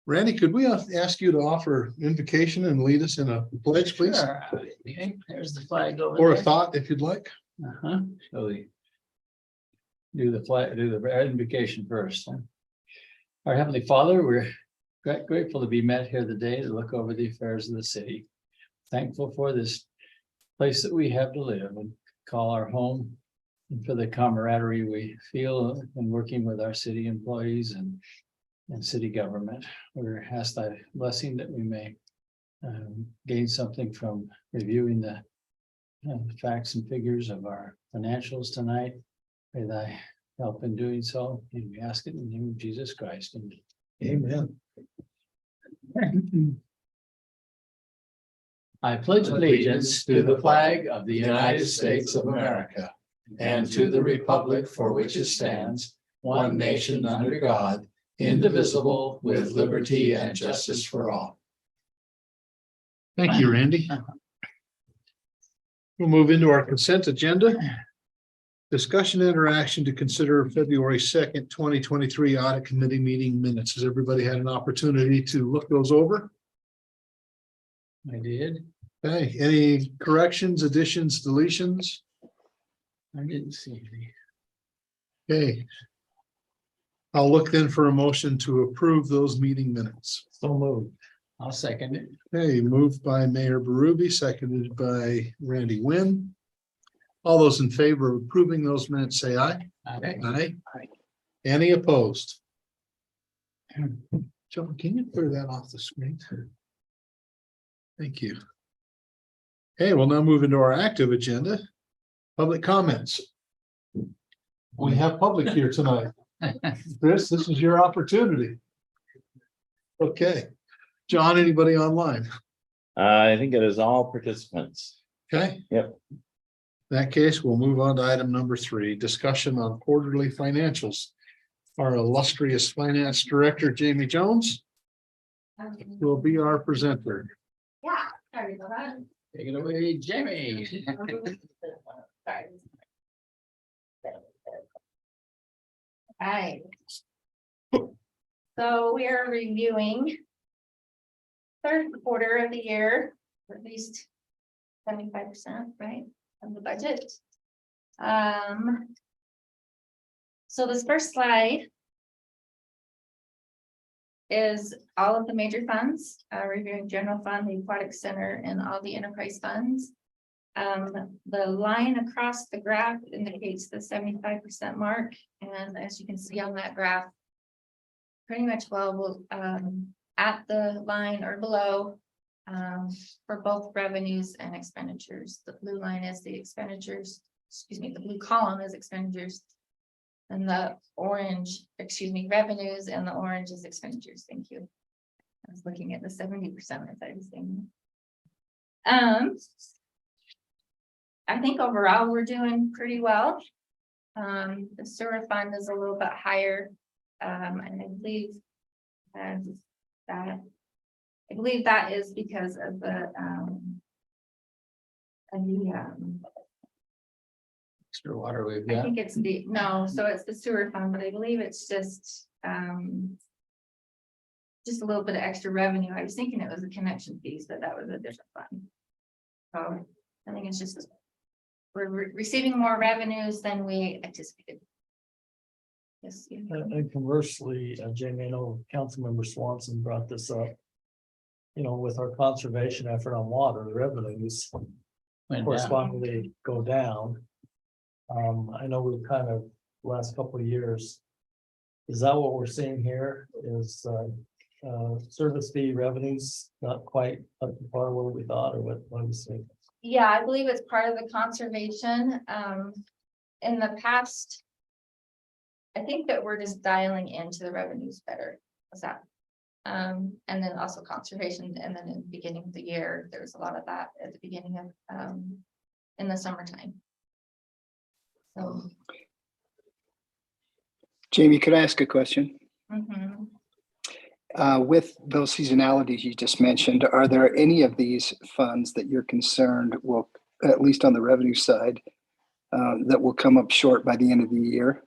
Randy, could we ask you to offer invocation and lead us in a pledge, please? Sure. Okay, there's the flag over Or a there. thought, if you'd like. Shall we do the flag, do the invocation first? Our Heavenly Father, we're grateful to be met here today to look over the affairs of the city. Thankful for this place that we have to live and call our home, and for the camaraderie we feel in working with our city employees and city government. We're asked thy blessing that we may gain something from reviewing the facts and figures of our financials tonight. May thy help in doing so, and we ask it in the name of Jesus Christ. Amen. I pledge allegiance to the flag of the United States of America and to the republic for which it stands, one nation under God, indivisible, with liberty and justice for all. Thank you, Randy. We'll move into our consent agenda. Discussion interaction to consider February 2nd, 2023 audit committee meeting minutes. Has everybody had an opportunity to look those over? I did. Okay, any corrections, additions, deletions? I didn't see any. Okay. I'll look then for a motion to approve those meeting minutes. So moved. I'll second it. Okay, moved by Mayor Berube, seconded by Randy Wynn. All those in favor of approving those minutes, say aye. Okay. Aye. Any opposed? John, can you clear that off the screen? Thank you. Okay, we'll now move into our active agenda. Public comments. We have public here tonight. Chris, this is your opportunity. Okay. John, anybody online? I think it is all participants. Okay. Yep. In that case, we'll move on to item number 3, discussion on quarterly financials. Our illustrious finance director, Jamie Jones, will be our presenter. Yeah, sorry about that. Take it away, Jamie. Sorry. Alright. So we are reviewing third quarter of the year, or at least 75%, right, of the budget. So this first slide is all of the major funds, reviewing general fund, the aquatic center, and all the enterprise funds. The line across the graph indicates the 75% mark, and as you can see on that graph, pretty much at the line or below for both revenues and expenditures. The blue line is the expenditures, the blue column is expenditures, and the orange, revenues, and the orange is expenditures. Thank you. I was looking at the 70% as I was saying. I think overall we're doing pretty well. The sewer fund is a little bit higher, and I believe that is because of the Extra water we've I got. think it's so it's the sewer fund, but I believe it's just a little bit of extra revenue. I was thinking it was the connection fees, but that was a different fund. So I think it's just we're receiving more revenues than we anticipated. Yes. And conversely, Jamie, I know Councilmember Swanson brought this up. You know, with our conservation effort on water, the revenues Went down. correspondingly go down. I know we've kind of last couple of years. Is that what we're seeing here? Is service fee revenues not quite up to par where we thought, or what do we see? Yeah, I believe it's part of the conservation. In the past, I think that we're just dialing into the revenues better. What's that? And then also conservation, and then in the beginning of the year, there was a lot of that at the beginning of in the summertime. So Jamie, could I ask a question? mhm. With those seasonalities you just mentioned, are there any of these funds that you're concerned will, at least on the revenue side, that will come up short by the end of the year?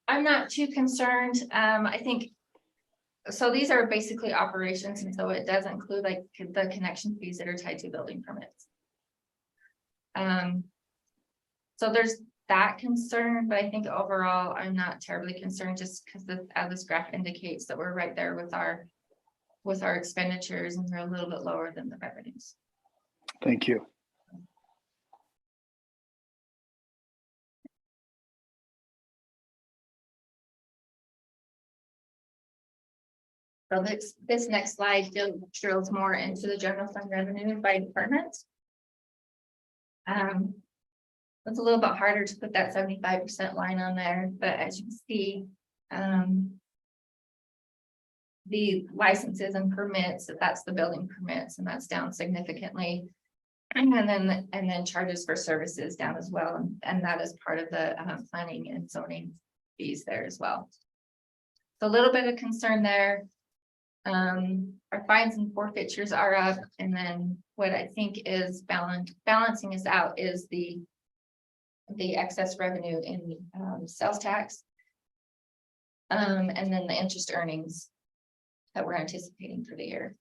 I'm not too concerned. I think So these are basically operations, and so it does include like the connection fees that are tied to building permits. So there's that concern, but I think overall, I'm not terribly concerned just because as this graph indicates that we're right there with our expenditures and they're a little bit lower than the revenues. Thank you. So this next slide drills more into the general fund revenue by department. It's a little bit harder to put that 75% line on there, but as you can see, the licenses and permits, that's the building permits, and that's down significantly. And then charges for services down as well, and that is part of the planning and zoning fees there as well. So a little bit of concern there. Our fines and forfeitures are up, and then what I think is balancing us out is the excess revenue in sales tax. And then the interest earnings that we're anticipating for the year.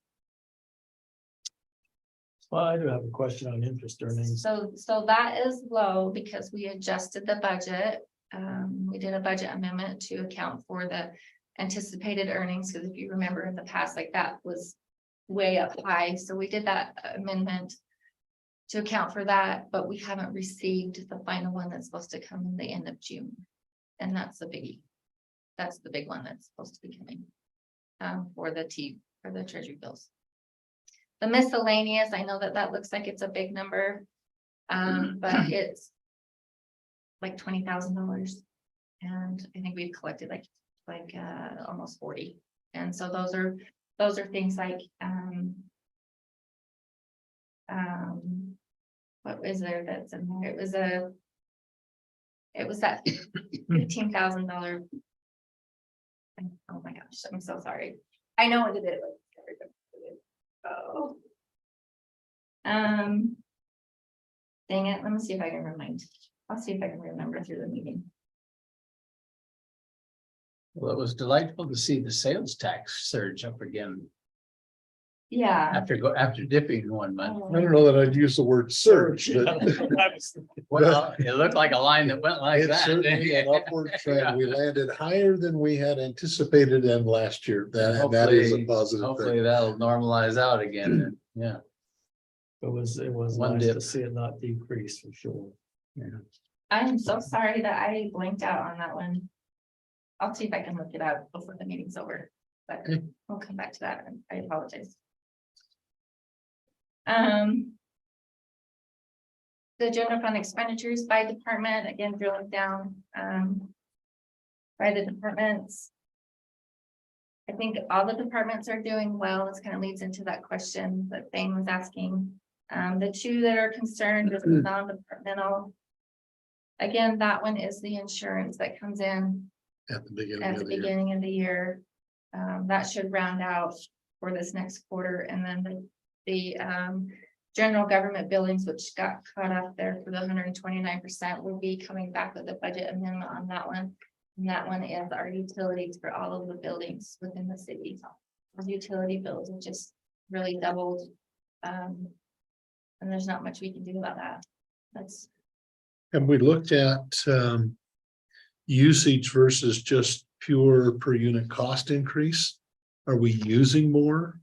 Well, I do have a question on interest earnings. So that is low because we adjusted the budget. We did a budget amendment to account for the anticipated earnings, because if you remember in the past, like that was way up high. So we did that amendment to account for that, but we haven't received the final one that's supposed to come in the end of June. And that's the biggie. That's the big one that's supposed to be coming for the treasury bills. The miscellaneous, I know that looks like it's a big number, but it's like $20,000, and I think we've collected like almost 40. And so those are things like what is there that's in there? It was that $15,000. Oh my gosh, I'm so sorry. I know what it is. Oh. Dang it. Let me see if I can remind. I'll see if I can remember through the meeting. Well, it was delightful to see the sales tax surge up again Yeah. after dipping 1 month. I don't know that I'd use the word surge, but Well, it looked like a line that went like it's that. certainly an upward trend. We landed higher than we had anticipated in last year. That is a positive Hopefully thing. that'll normalize out again. Yeah. It was One nice dip. to see it not decrease for sure. I'm so sorry that I blanked out on that one. I'll see if I can look it up before the meeting's over, but we'll come back to that. And I apologize. The general fund expenditures by department, again, drilling down by the departments. I think all the departments are doing well. This kind of leads into that question that Thane was asking. The two that are concerned is non-departmental. Again, that one is the insurance that comes in At the beginning at of the the year. beginning of the year. That should round out for this next quarter, and then the general government billings, which got caught up there for the 129%, will be coming back with a budget amendment on that one. And that one is our utilities for all of the buildings within the city. The utility bills have just really doubled. And there's not much we can do about that. That's And we looked at usage versus just pure per unit cost increase. Are we using more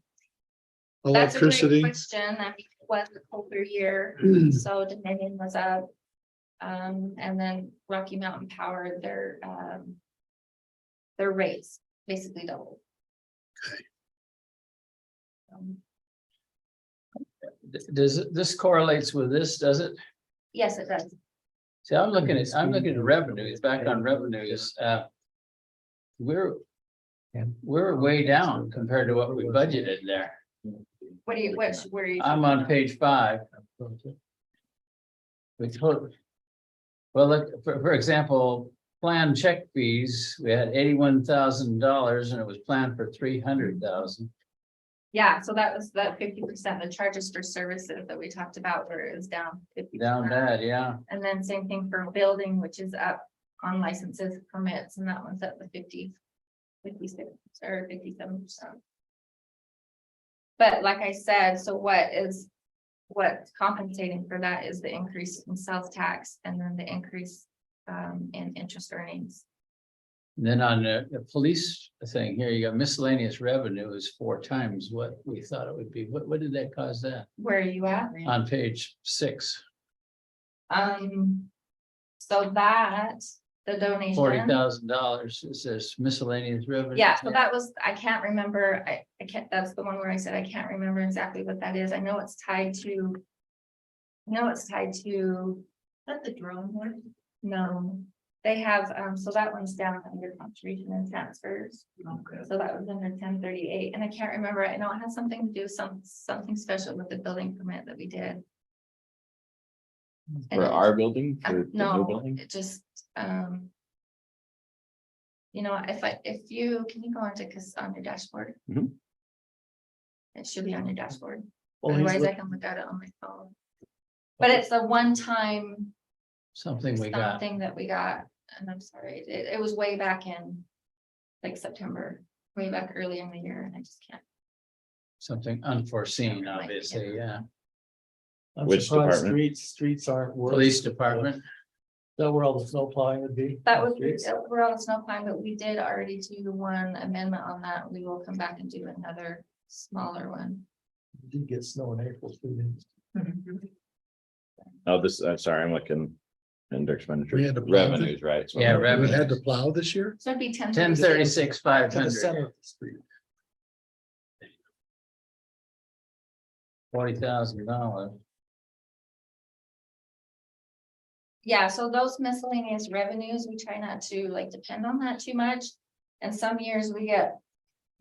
That's a great electricity? question. I mean, it was a colder year, so Dominion was up. And then Rocky Mountain Power, their rates basically doubled. Does this correlates with this, does it? Yes, it does. See, I'm looking at revenues, back on revenues, we're way down compared to what we budgeted there. What do you, where are you? I'm on page 5. We told, well, look, for example, planned check fees, we had $81,000 and it was planned for 300,000. Yeah, so that was that 50%, the charges for services that we talked about, where it was down 50%. Down bad, yeah. And then same thing for building, which is up on licenses, permits, and that one's at the 50. 56 or 57%. But like I said, so what's compensating for that is the increase in sales tax and then the increase in interest earnings. And then on the police thing here, you got miscellaneous revenue is 4 times what we thought it would be. What did that cause that? Where are you at? On page 6, So that, the donation. $40,000, it says miscellaneous revenue. Yeah, so that was, I can't remember, I can't, that's the one where I said I can't remember exactly what that is. I know it's tied to. That's the drone one? No, they have, so that one's down under contribution and transfers. Okay. So that was under 1038, and I can't remember, I know it has something to do, something special with the building permit that we did. And For it- our building, for the new No, building? it just, you know, if you, can you go on to, on your dashboard? Mhm. It should be on your dashboard, Well, he's otherwise I look- can look at it on my phone. But it's a one-time Something we got. something that we got, and I'm sorry, it was way back in like September, way back early in the year, and I just can't. Something unforeseen, Like, obviously, yeah. I'm Which surprised department? streets aren't worse. Police department, Is that where all the snow plowing would be? That was, Streets? we're on the snow plan, but we did already do one amendment on that. We will come back and do another smaller one. We Did get snow in April too. didn't Oh, this, I'm sorry, I'm looking under We expenditure, had to plow revenues, right? So- Yeah, We revenue. had to plow this year? So it'd be 1036, we? To the 500, center of the street. $40,000. Yeah, so those miscellaneous revenues, we try not to like depend on that too much. And some years we get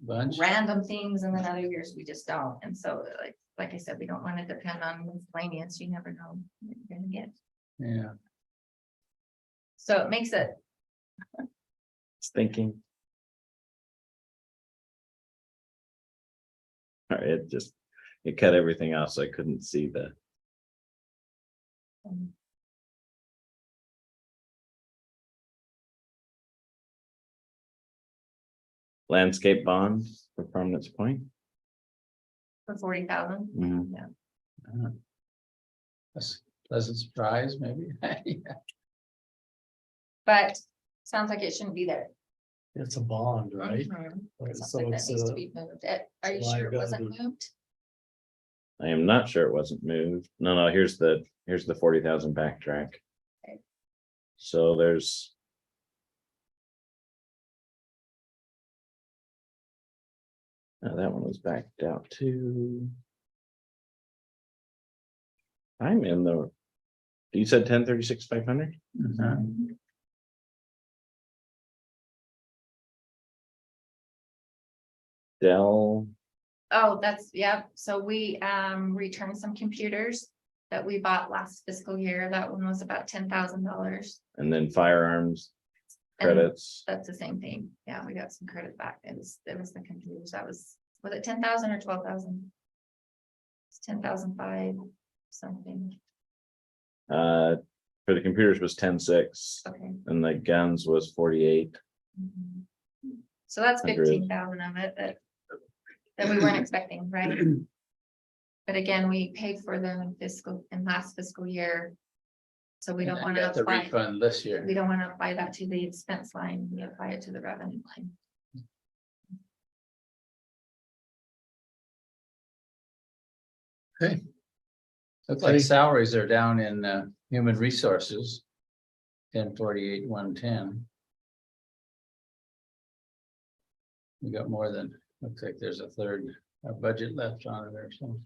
Bunch. random things and then other years we just don't. And so like I said, we don't want to depend on miscellaneous. You never know what you're gonna get. Yeah, So it makes it, It's thinking. All right, it cut everything else, so I couldn't see the. Landscape bond for Prominence Point. for 40,000. Mhm. that's a pleasant surprise, maybe. Yeah. But sounds like it shouldn't be there. It's a bond, right? Mhm. Right, Sounds so like that it's needs to a, be moved. Are you it's sure it wasn't liability. moved? I am not sure it wasn't moved. No, here's the 40,000 backtrack. Okay. So there's. That one was backed out too. I'm in the. You said 1036, 500? Mhm. Dell, Oh, that's, yeah, so we returned some computers that we bought last fiscal year. That one was about $10,000. and then firearms And credits. that's the same thing. Yeah, we got some credit back. It was the computers. That was it 10,000 or 12,000? It's 10,005 something. For the computers was 10.6 Okay. and the guns was 48. Mhm. So that's 100. 15,000 of it that we weren't expecting, right? But again, we paid for them in last fiscal year. So we don't And want got to the apply, refund this year. we don't want to apply that to the expense line. We apply it to the revenue line. Looks like salaries are down in human resources. 1048, 110. We got more than, looks like there's a third budget left on it or something.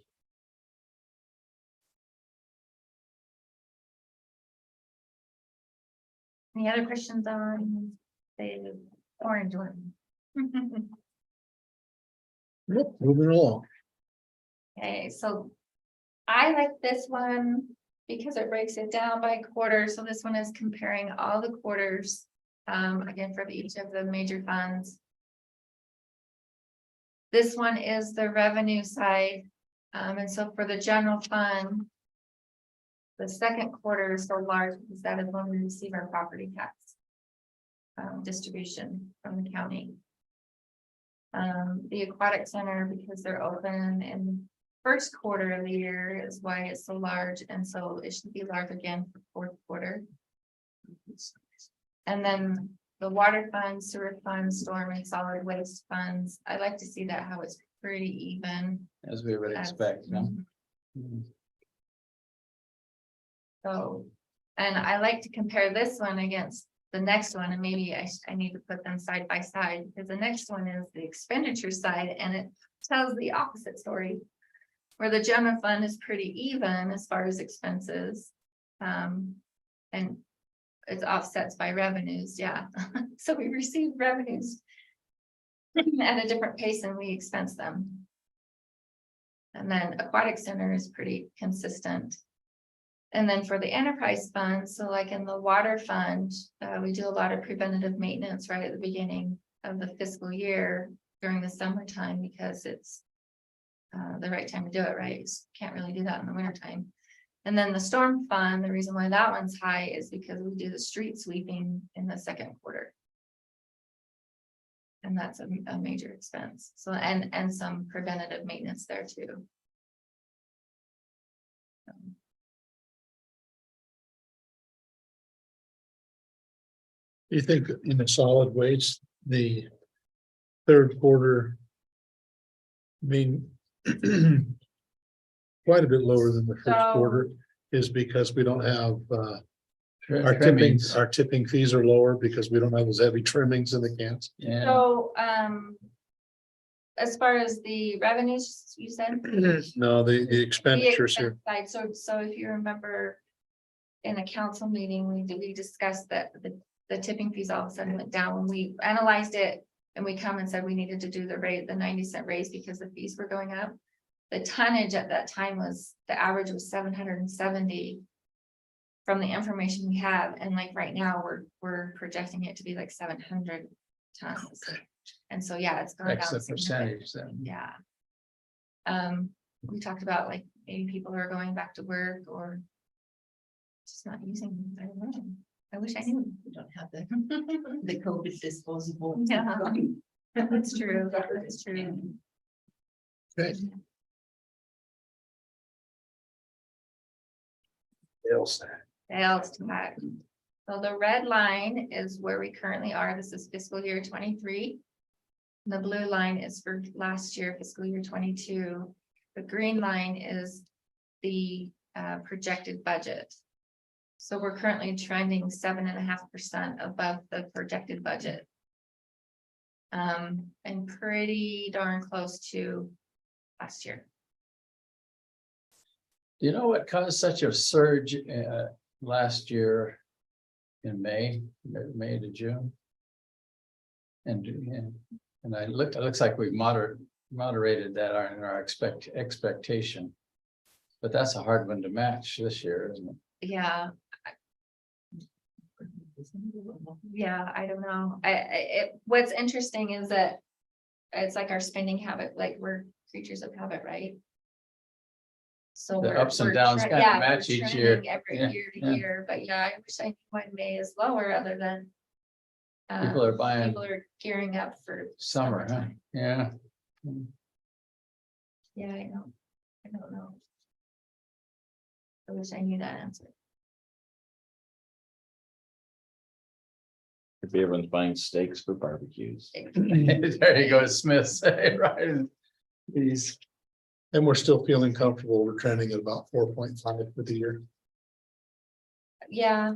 Any other questions on the orange one? Yep, moving along. Okay, so I like this one because it breaks it down by quarter. So this one is comparing all the quarters, again, for each of the major funds. This one is the revenue side. And so for the general fund, the second quarter is so large because that is when we receive our property tax distribution from the county. The aquatic center, because they're open in first quarter of the year is why it's so large, and so it should be large again for fourth quarter. And then the water fund, sewer fund, storm and solid waste funds, I like to see that how it's pretty even. As we would as- expect, no? So, and I like to compare this one against the next one, and maybe I need to put them side by side, because the next one is the expenditure side, and it tells the opposite story. Where the general fund is pretty even as far as expenses. And it's offsets by revenues, yeah. So we receive revenues at a different pace than we expense them. And then aquatic center is pretty consistent. And then for the enterprise fund, so like in the water fund, we do a lot of preventative maintenance right at the beginning of the fiscal year during the summertime, because it's the right time to do it, right? You just can't really do that in the winter time. And then the storm fund, the reason why that one's high is because we do the street sweeping in the second quarter. And that's a major expense. So, and some preventative maintenance there too. You think in the solid waste, the third quarter, I mean, quite a bit lower than the first So- quarter is because we don't have, Trimmings. our tipping fees are lower because we don't have those heavy trimmings in the cans. Yeah, So, as far as the revenues, you said? No, the The expenditures here. expense side, so if you remember. In a council meeting, we discussed that the tipping fees all of a sudden went down when we analyzed it. And we come and said we needed to do the 90-cent raise because the fees were going up. The tonnage at that time was, the average was 770. From the information we have, and like right now, we're projecting it to be like 700 tons. And so, yeah, it's gone that's down. the percentage then. Yeah. We talked about like maybe people who are going back to work or just not using them. I don't know. I wish I knew. We don't have the COVID disposable. Yeah. That's true. That's true. Okay. Sales tax. So the red line is where we currently are. This is fiscal year 23. The blue line is for last year, fiscal year 22. The green line is the projected budget. So we're currently trending 7.5% above the projected budget. And pretty darn close to last year. Do you know what caused such a surge last year in May to June? And it looks like we've moderated that in our expectation. But that's a hard one to match this year, isn't it? Yeah. Yeah, I don't know. What's interesting is that it's like our spending habit, like we're creatures of habit, right? So The we're- ups and we're downs tre- kind of yeah, we're match each year. trending every Yeah, year to yeah. year, but yeah, I wish I knew why May is lower other than. People are buying People are gearing up for. summer, huh? summertime. Yeah. Yeah, I know. I don't know. I wish I knew that answer. If everyone's buying steaks for barbecues. There you go, Smith, right? These, And we're still feeling comfortable. We're trending at about 4.5 for the year. Yeah.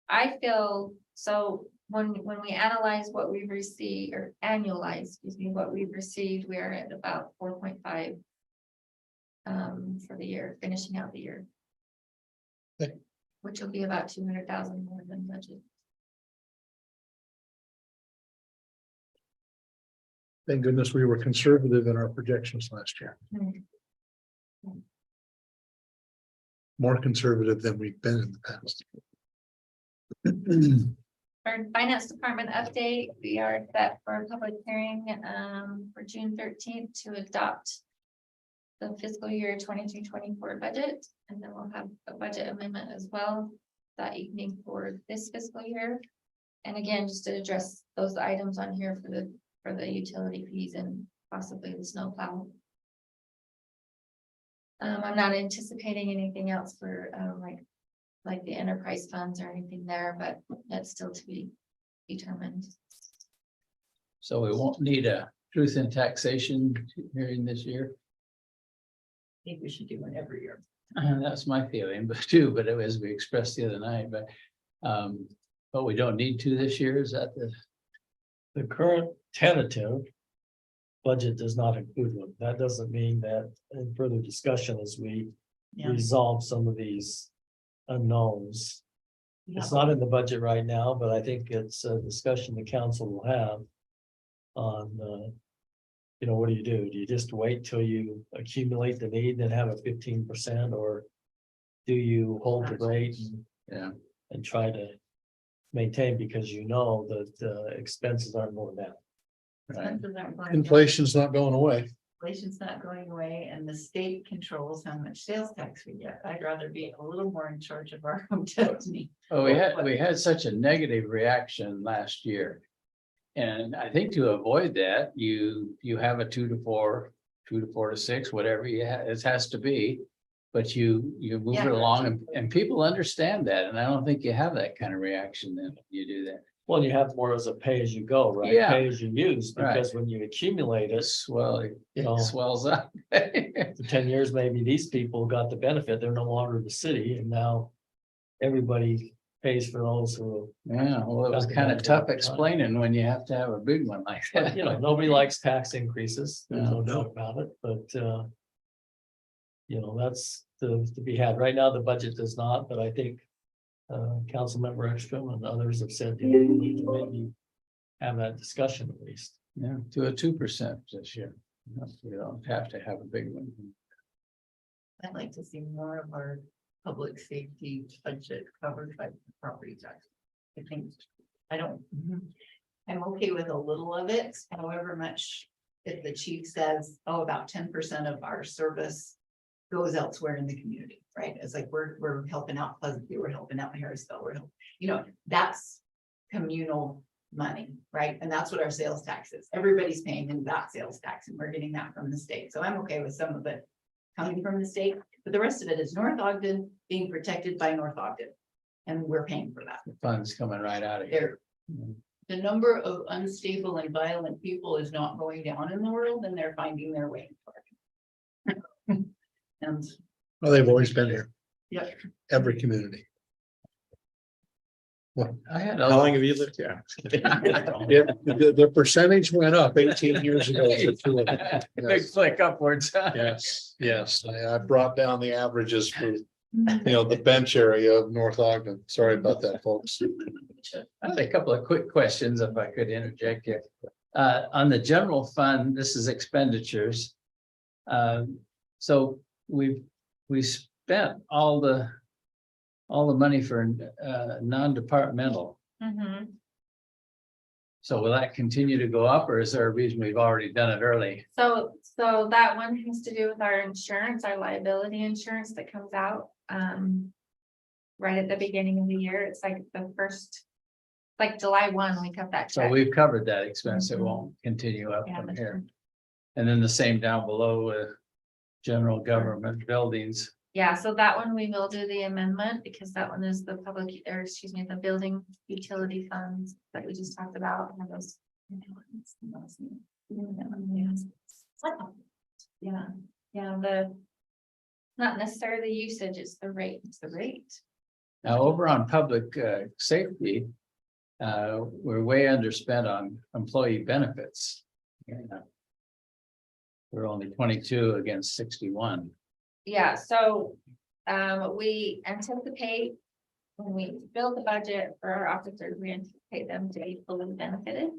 I feel, so when we analyze what we've received or annualize, excuse me, what we've received, we are at about 4.5. For the year, finishing out the year. Okay. Which will be about 200,000 more than budget. Thank goodness we were conservative in our projections last year. More conservative than we've been in the past. Our finance department update, we are set for a public hearing for June 13th to adopt the fiscal year 23-24 budget, and then we'll have a budget amendment as well that evening for this fiscal year. And again, just to address those items on here for the for the utility fees and possibly the snowplow. I'm not anticipating anything else for, like the enterprise funds or anything there, but that's still to be determined. So we won't need a truth in taxation hearing this year. I think we should do one every year. That's my feeling, but too, but it was, we expressed the other night, but we don't need to this year, is that The current tentative budget does not include one. That doesn't mean that in further discussion as we Yeah. resolve some of these unknowns. It's not in the budget right now, but I think it's a discussion the council will have on, what do? Do you just wait till you accumulate the need and have a 15%, or do you hold the rate yeah, and try to maintain because you know that expenses aren't going down? right? Expenses aren't going down. Inflation's not going away. Inflation's not going away, and the state controls how much sales tax we get. I'd rather be a little more in charge of our own destiny. Well, we had such a negative reaction last year. And I think to avoid that, you have a 2 to 4, 2 to 4 to 6, whatever it has to be. But you move Yeah. it along and people understand that. And I don't think you have that kind of reaction then if you do that. Well, you have more as a pay as you go, right? Yeah. Pay as you use, Right. because when you accumulate it, It you know, swells up. for 10 years, maybe these people got the benefit. They're no longer the city, and now everybody pays for those who, Yeah, well, it was Got the kind of benefit tough of time. explaining when you have to have a big one like that. nobody likes tax increases. There's no No. doubt about it, but that's to be had. Right now, the budget does not, but I think Councilmember Ekstrom and others have said, we need to maybe have that discussion at least. Yeah, to a 2% this year. You don't have to have a big one. I'd like to see more of our public safety budget covered by property tax. I think, I'm okay with a little of it, however much, if the chief says, about 10% of our service goes elsewhere in the community, right? It's like, we're helping out Pleasantview, we're helping out Harrisville, that's communal money, right? And that's what our sales tax is. Everybody's paying in that sales tax, and we're getting that from the state. So I'm okay with some of it coming from the state, but the rest of it is North Ogden being protected by North Ogden. And we're paying for that. The funds coming right out of here. The number of unstable and violent people is not going down in the world, and they're finding their way. And Well, they've always been here, yep, every community. I had How long have you lived here? Yeah, the percentage went up 18 years ago. for two of them. big flick upwards. Yes, I brought down the averages for, the bench area of North Ogden. Sorry about that, folks. I have a couple of quick questions if I could interject here. On the general fund, this is expenditures. So we spent all the money for non-departmental. Mm-hmm. So will that continue to go up, or is there a reason we've already done it early? So that one has to do with our insurance, our liability insurance that comes out, right at the beginning of the year. It's like the first, like July 1, we cut that So check. we've covered that expense. It Mhm. won't continue up Yeah, from that's here. right. And then the same down below with general government buildings. Yeah, so that one we will do the amendment because that one is the public, or excuse me, the building utility funds that we just talked about. And those. Yeah, not necessarily the usage, it's the rate. It's the rate. Now, over on public safety, we're way underspent on employee benefits. Yeah. We're only 22 against 61. Yeah, so we anticipate when we build the budget for our officers, we anticipate them to be fully benefited.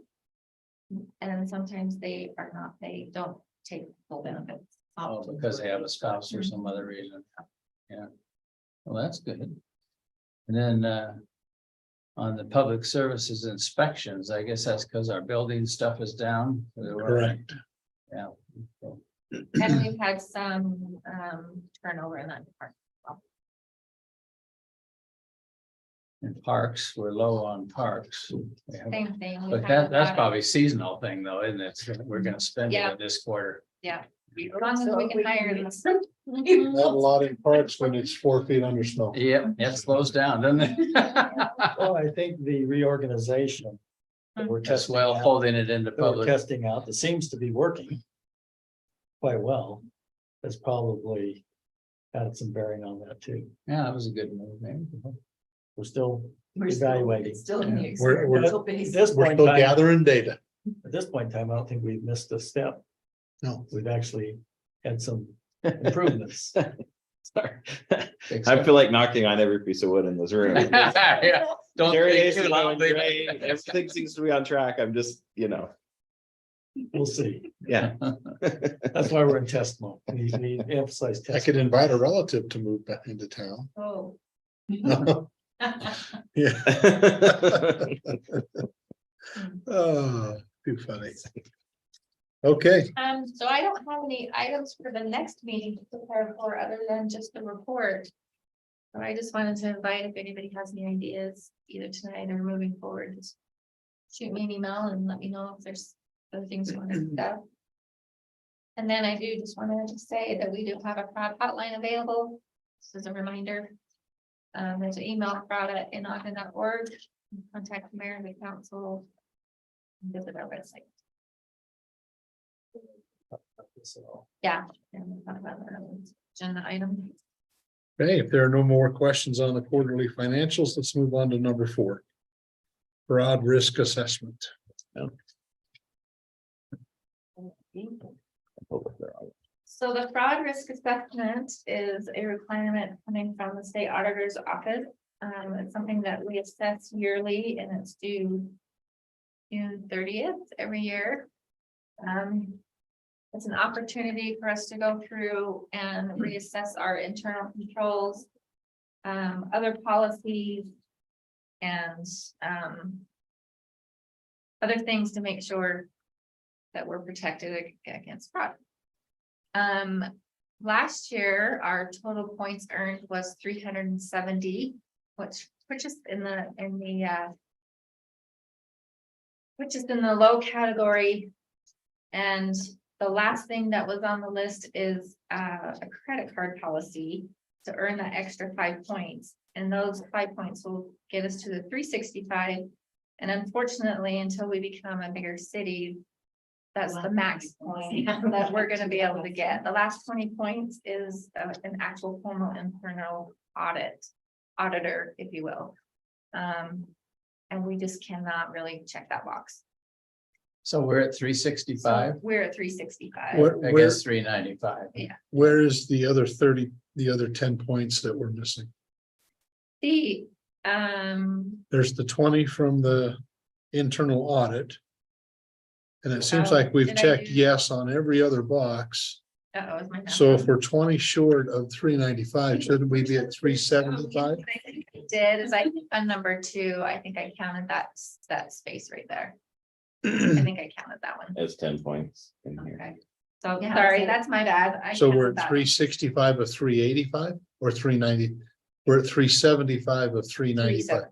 And sometimes they are not, they don't take full benefits. Oh, because they have a spouse or some other reason. Yeah. Well, that's good. And then on the public services inspections, I guess that's because our building stuff is down. Correct. Yeah. And we've had some turnover in that department. In parks, we're low on parks. We have- Same thing. we But kind of that's got it. probably seasonal thing though, isn't it? We're gonna spend it Yeah. in this quarter. As long as we can hire them. Not a lot in parks when it's 4 feet under snow. Yep, it slows down, doesn't it? Well, I think the reorganization. that we're As testing well, out- holding it into that we're public. testing out, that seems to be working. Quite well. That's probably had some bearing on that too. Yeah, that was a good move, man. We're still We're still- evaluating. it's Still in the We're- experimental At phase. this We're point in still time, gathering data. at this point in time, I don't think we've missed a step. No. We've actually had some improvements. Sorry. Big I step. feel like knocking on every piece of wood in this room. Yeah, don't Jerry think Ace too is going loudly. great. Everything seems to be on track. I'm just, We'll see. yeah. That's why we're in test mode. We emphasize I test. could invite a relative to move back into town. Oh. Yeah. Oh, too funny. Okay, So I don't have any items for the next meeting to prepare for other than just the report. So I just wanted to invite if anybody has any ideas, either tonight or moving forward, just shoot me an email and let me know if there's other things you want to discuss. And then I do just want to say that we do have a fraud hotline available. This is a reminder. There's an email fraud@ogden.org. Contact the mayor and the council. And visit our website. Yeah. and we'll talk about that on agenda item. okay, if there are no more questions on the quarterly financials, let's move on to number 4. Broad risk assessment. So the fraud risk assessment is a requirement coming from the state auditor's office. It's something that we assess yearly and it's due June 30th every year. It's an opportunity for us to go through and reassess our internal controls, other policies, and other things to make sure that we're protected against fraud. Last year, our total points earned was 370, which is in the low category. And the last thing that was on the list is a credit card policy to earn that extra 5 points. And those 5 points will get us to the 365. And unfortunately, until we become a bigger city, that's the max point that we're gonna be able to get. The last 20 points is an actual formal internal auditor, if you will. And we just cannot really check that box. So we're at 365 So we're at 365. Where against 395. where is the other 30, the other 10 points that we're missing? The, There's the 20 from the internal audit. And it seems Oh, like we've did I checked do- yes on every other box. is my. So if we're 20 short of 395, shouldn't we be at 375? I think I did, is I think on number 2, I think I counted that space right there. I think I counted that one. As 10 points in here. Okay. So Yeah, sorry, so- that's my bad. I So we're counted at that. 365 of 385 or 390? We're at 375 of 395.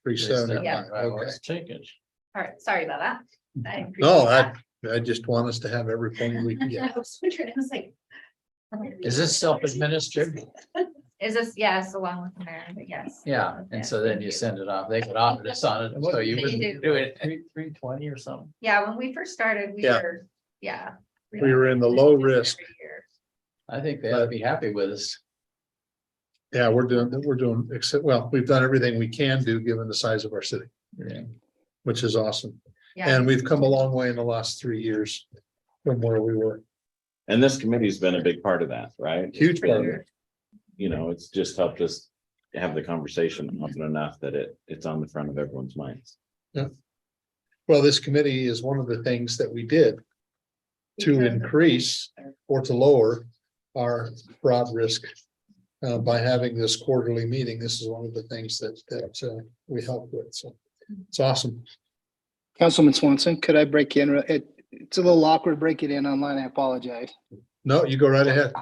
375. 375, Yeah. okay. Take it. All right, sorry about that. I No, appreciate I just want us to have every point we can that. get. I was wondering, I was like. Is this self-administered? Is this, yes, along with the mayor, but yes. Yeah, and so then you send it off. They could audit us on it, so you They wouldn't do. do it. 320 or something. Yeah, when we first started, we Yeah. were, yeah. We were in the low risk. Every year. I think they ought to be happy with us. Yeah, we're doing, except, well, we've done everything we can do, given the size of our city, Yeah. which is awesome. Yeah, And we've come a long way in the last 3 years from where we were. And this committee's been a big part of that, right? Huge part of it. It's just helped us have the conversation often enough that it's on the front of everyone's minds. Well, this committee is one of the things that we did to Because- increase or to lower our fraud risk. By having this quarterly meeting, this is one of the things that we help with, so it's awesome. Councilman Swanson, could I break in? It's a little awkward to break it in online. I apologize. No, you go right ahead.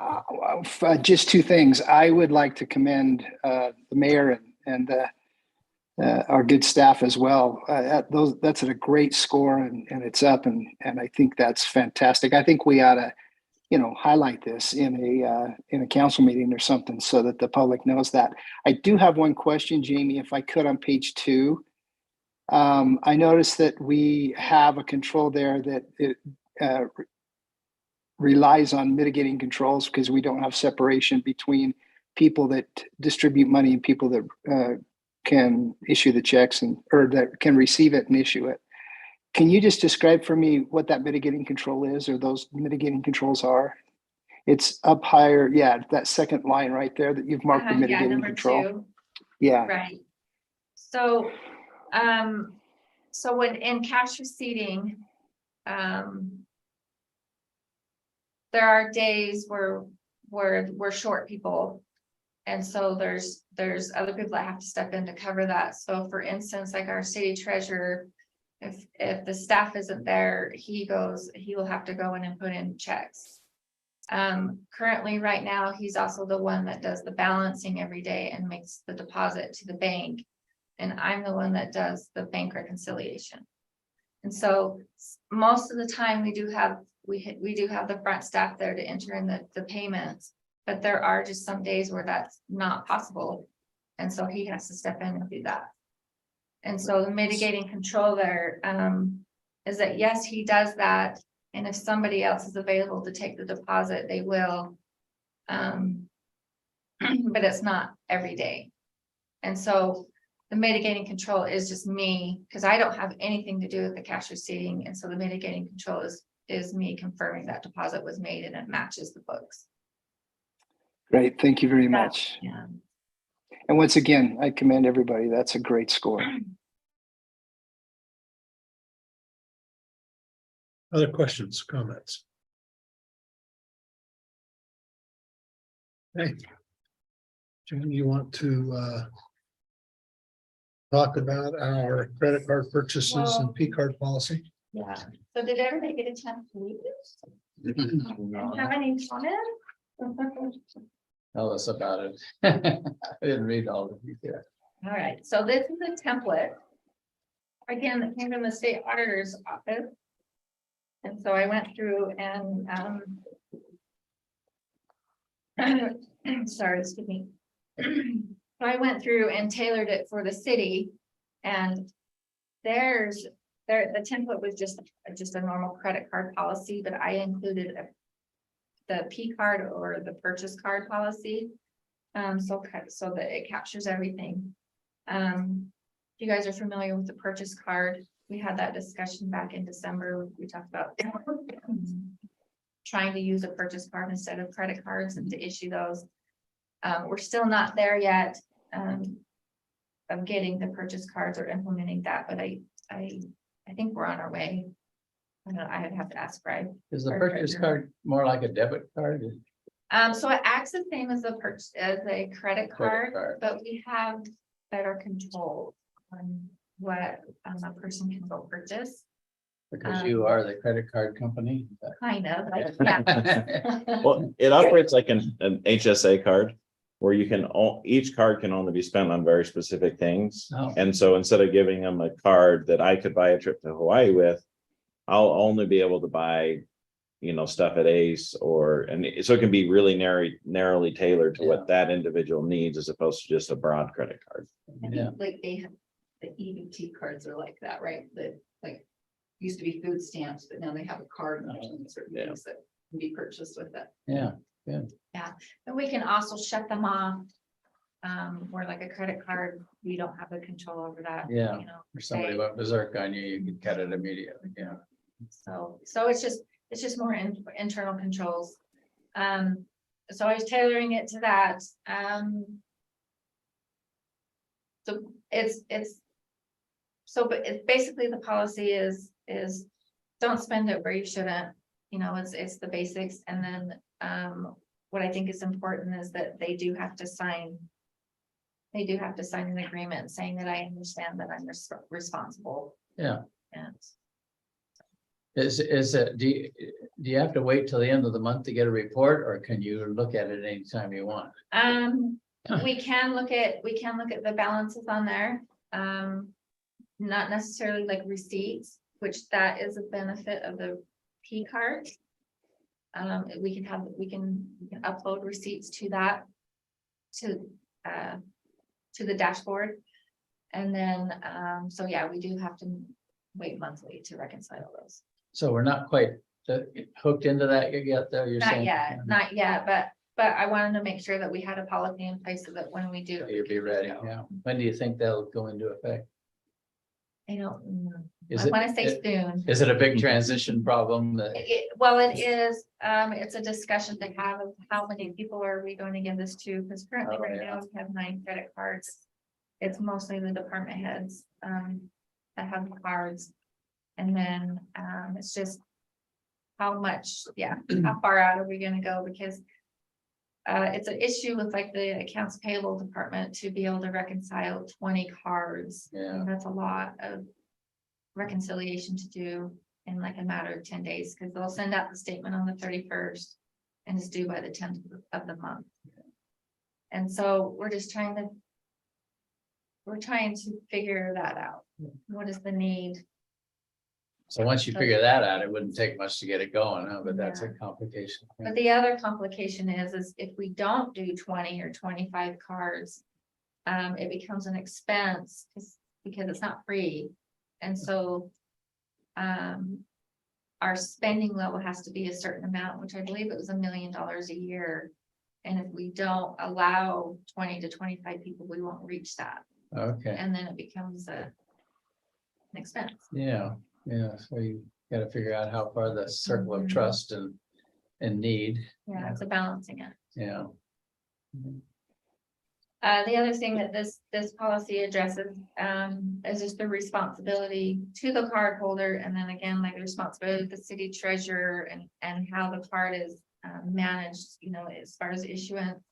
Just 2 things. I would like to commend the mayor and our good staff as well. That's a great score, and it's up, and I think that's fantastic. I think we ought to, highlight this in a council meeting or something so that the public knows that. I do have one question, Jamie, if I could, on page 2. I noticed that we have a control there that it relies on mitigating controls because we don't have separation between people that distribute money and people that can issue the checks or that can receive it and issue it. Can you just describe for me what that mitigating control is, or those mitigating controls are? It's up higher, yeah, that second line right there that you've marked the Yeah, mitigating number control. 2. Yeah, Right. So, so when in cash receiving, there are days where we're short people. And so there's other people that have to step in to cover that. So for instance, like our city treasurer, if the staff isn't there, he will have to go in and put in checks. Currently right now, he's also the one that does the balancing every day and makes the deposit to the bank. And I'm the one that does the bank reconciliation. And so most of the time we do have the front staff there to enter in the payments, but there are just some days where that's not possible. And so he has to step in and do that. And so the mitigating control there is that, yes, he does that. And if somebody else is available to take the deposit, they will. But it's not every day. And so the mitigating control is just me, because I don't have anything to do with the cash receiving. And so the mitigating control is me confirming that deposit was made and it matches the books. great. Thank you very much. Yeah. And once again, I commend everybody. That's a great score. Other questions, comments? Hey, Jen, you want to talk about our credit card purchases and P card policy? Yeah. So did everybody get a chance to read this? And have any comments? Tell us about it. I didn't read all of it yet. All right, so this is a template. Again, that came from the state auditor's office. And so I went through and sorry, excuse me. So I went through and tailored it for the city, and the template was just a normal credit card policy, but I included the P card or the purchase card policy. So that it captures everything. If you guys are familiar with the purchase card, we had that discussion back in December. We talked about trying to use a purchase card instead of credit cards and to issue those. We're still not there yet of getting the purchase cards or implementing that, but I think we're on our way. I'd have to ask Brad. Is the purchase card more like a debit card? So it acts the same as a credit card, but we have better control on what a person can go purchase. Because you are the credit card company. Kind of, like, yeah. Well, it operates like an HSA card where each card can only be spent on very specific things. Oh. And so instead of giving them a card that I could buy a trip to Hawaii with, I'll only be able to buy, stuff at Ace and so it can be really narrowly tailored to what that individual needs as opposed to just a broad credit card. Yeah. Like they have the EBT cards are like that, right? That like used to be food stamps, but now they have a card and certain things that can be purchased with it. Yeah. And we can also shut them off. Where like a credit card, we don't have the control over that. Yeah. If somebody went berserk on you, you could cut it immediately. Yeah. So it's just more internal controls. So I was tailoring it to that. So but it's basically the policy is don't spend it where you shouldn't, it's the basics. And then what I think is important is that they do have to sign an agreement saying that I understand that I'm responsible. Yeah. And Is it, do you have to wait till the end of the month to get a report, or can you look at it anytime you want? we can look at the balances on there. Not necessarily like receipts, which that is a benefit of the P card. We can upload receipts to that, to the dashboard. And then, so yeah, we do have to wait monthly to reconcile those. So we're not quite hooked into that yet, though, you're saying? Not yet, but I wanted to make sure that we had a policy in place so that when we do. You'll be ready, yeah. When do you think that'll go into effect? I don't know. Is I it- want to say soon. Is it a big transition problem that? Well, it is, it's a discussion to have of how many people are we going to give this to, because currently Oh, right yeah. now we have 9 credit cards. It's mostly the department heads, that have the cards. And then, it's just how much, how far out are we gonna go, because it's an issue with like the accounts payable department to be able to reconcile 20 cards. Yeah. And that's a lot of reconciliation to do in like a matter of 10 days, because they'll send out the statement on the 31st and it's due by the 10th of the month. And so we're trying to figure that out. What is the need? So once you figure that out, it wouldn't take much to get it going, huh? But that's a Yeah. complication. But the other complication is if we don't do 20 or 25 cards, it becomes an expense because it's not free. And so, our spending level has to be a certain amount, which I believe it was $1 million a year. And if we don't allow 20 to 25 people, we won't reach that. Okay, And then it becomes an expense. yeah, so you gotta figure out how far the circle of Mhm. trust and need, Yeah, it's a balancing act. yeah. The other thing that this policy addresses, is just the responsibility to the card holder, and then again, like the responsibility of the city treasurer and how the card is managed, as far as issuance,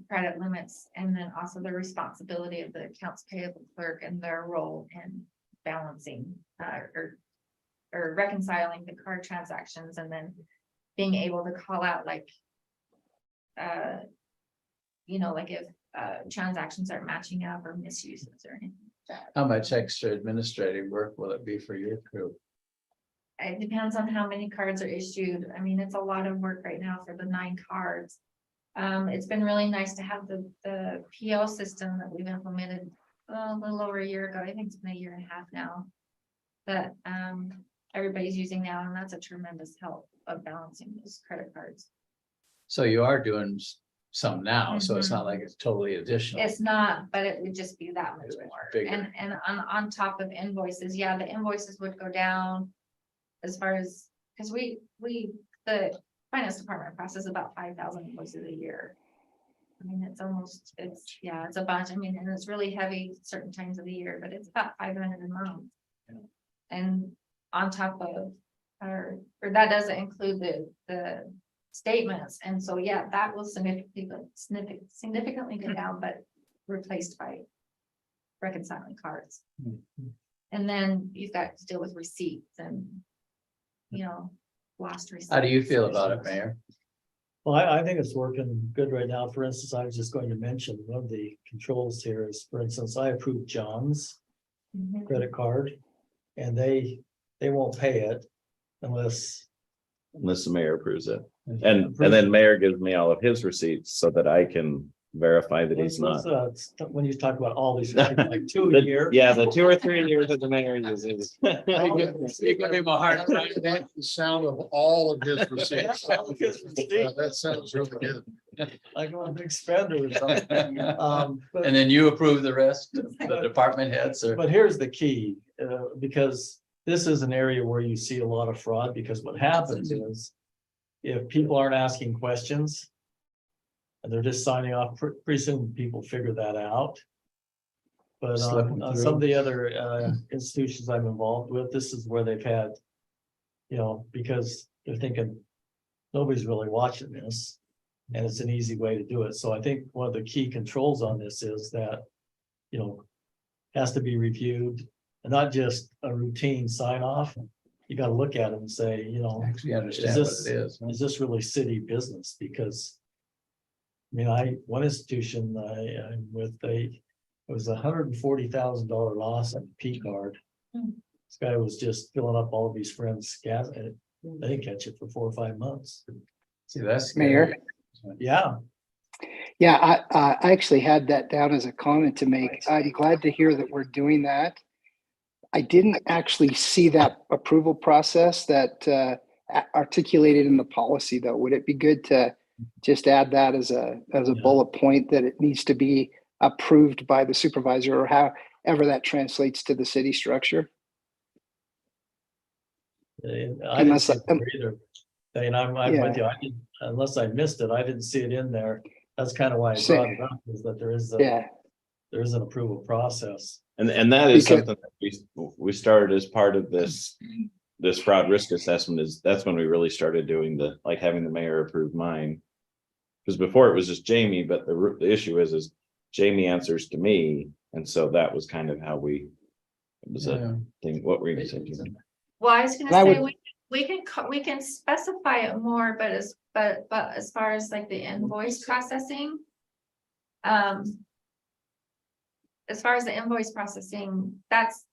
credit limits, and then also the responsibility of the accounts payable clerk and their role in balancing, or reconciling the card transactions, and then being able to call out like, like if transactions aren't matching up or misuses or anything like that. How much extra administrative work will it be for your crew? It depends on how many cards are issued. I mean, it's a lot of work right now for the 9 cards. It's been really nice to have the PO system that we've implemented a little over a year ago. I think it's been 1.5 years now. That everybody's using now, and that's a tremendous help of balancing those credit cards. So you are doing some now, so it's not like it's totally additional. It's not, but it would just be that much It's more. bigger. And on top of invoices, the invoices would go down as far as, because the finance department processes about 5,000 invoices a year. I mean, it's a bunch. I mean, and it's really heavy certain times of the year, but it's about 500 a month. Yeah. And on top of, or that doesn't include the statements. And so, that will significantly go down, but replaced by reconciling cards. Mhm. And then you've got to deal with receipts and, lost receipts. How do you feel about it, Mayor? Well, I think it's working good right now. For instance, I was just going to mention one of the controls here is, for instance, I approved John's Mhm. credit card. And they won't pay it unless. Unless the mayor approves it. And then mayor gives me all of his receipts so that I can verify that he's not. When you talk about all these, like 2 a year. Yeah, the 2 or 3 years that the mayor uses. You give him a hard time. The sound of all of his receipts. That sounds really good. Like I'm a big spender or something. But- And then you approve the rest, the department heads, or? But here's the key, because this is an area where you see a lot of fraud, because what happens is if people aren't asking questions and they're just signing off, pretty soon people figure that out. But Slipping on through. some of the other institutions I'm involved with, this is where they've had, because they're thinking nobody's really watching this. And it's an easy way to do it. So I think one of the key controls on this is that, has to be reviewed, and not just a routine sign off. You got to look at it and say, Actually understand what this- it is. is this really city business? Because one institution I'm with, they It was $140,000 loss on the P card. Hmm. This guy was just filling up all of his friends' gas, and they didn't catch it for 4 or 5 months. See, that's. Mayor? Yeah, Yeah, I actually had that down as a comment to make. I'm glad to hear that we're doing that. I didn't actually see that approval process that articulated in the policy, though. Would it be good to just add that as a bullet point, that it needs to be approved by the supervisor, or however that translates to the city structure? I didn't Unless see I- it there either. And I'm with you. Unless I missed it, I didn't see it in there. That's kind of why I brought it up, is that there is an approval process. And that is Because- something that we started as part of this fraud risk assessment. That's when we really started doing having the mayor approve mine. Because before it was just Jamie, but the issue is Jamie answers to me, and so that was kind of how it was a thing. What were you gonna say, Jamie? Well, I was gonna I say, would- we can specify it more, but as far as like the invoice processing. As far as the invoice processing, that's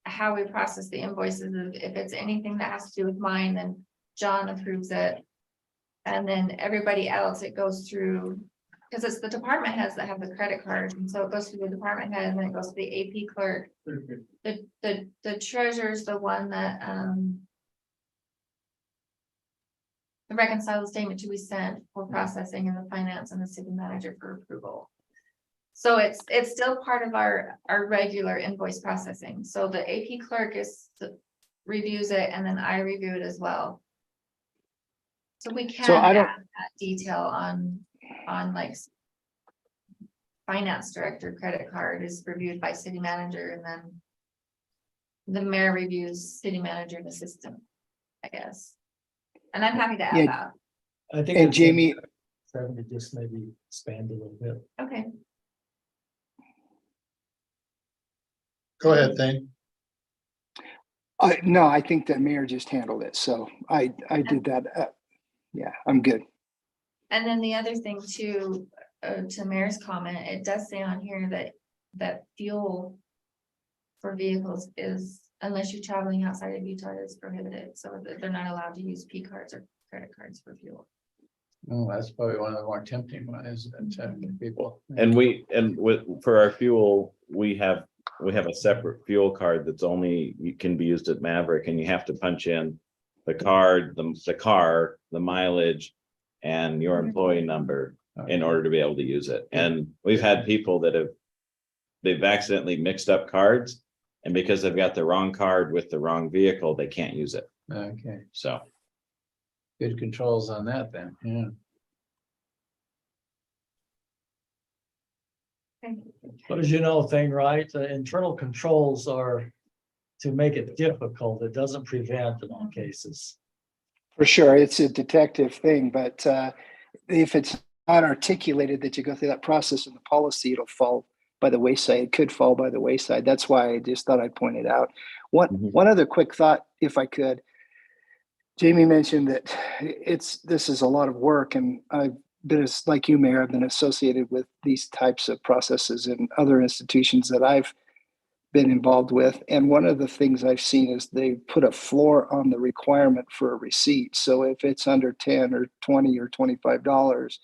how we process the invoices. If it's anything that has to do with mine, then John approves it. And then everybody else, it goes through, because it's the department heads that have the credit cards, and so it goes through the department head, and then it goes to the AP clerk. The treasurer's the one that, the reconciled statement to be sent for processing, and the finance and the city manager for approval. So it's still part of our regular invoice processing. So the AP clerk reviews it, and then I review it as well. So we can So I add don't- that detail on like finance director credit card is reviewed by city manager, and then the mayor reviews city manager and assistant, I guess. And I'm happy to add Yeah. that. I think. And it's Jamie, Trying to just maybe expand a little bit. Okay. Go ahead, Thane. no, I think the mayor just handled it. So I did that. Yeah, I'm good. And then the other thing too, to Mayor's comment, it does say on here that fuel for vehicles is, unless you're traveling outside of Utah, is prohibited. So that they're not allowed to use P cards or credit cards for fuel. Oh, that's probably one of the more tempting ones to people. And for our fuel, we have a separate fuel card that's you can be used at Maverick, and you have to punch in the card, the mileage, and your employee number in order to be able to use it. And we've had people they've accidentally mixed up cards, and because they've got the wrong card with the wrong vehicle, they can't use it. Okay, So good controls on that then, yeah. But as you know, right, the internal controls are to make it difficult. It doesn't prevent in all cases. For sure, it's a detective thing, but if it's not articulated that you go through that process in the policy, it'll fall by the wayside. It could fall by the wayside. That's why I just thought I'd point it out. One other quick thought, if I could. Jamie mentioned that this is a lot of work, and I've been, like you, Mayor, I've been associated with these types of processes in other institutions that I've been involved with. And one of the things I've seen is they put a floor on the requirement for a receipt. So if it's under 10 or 20 or $25,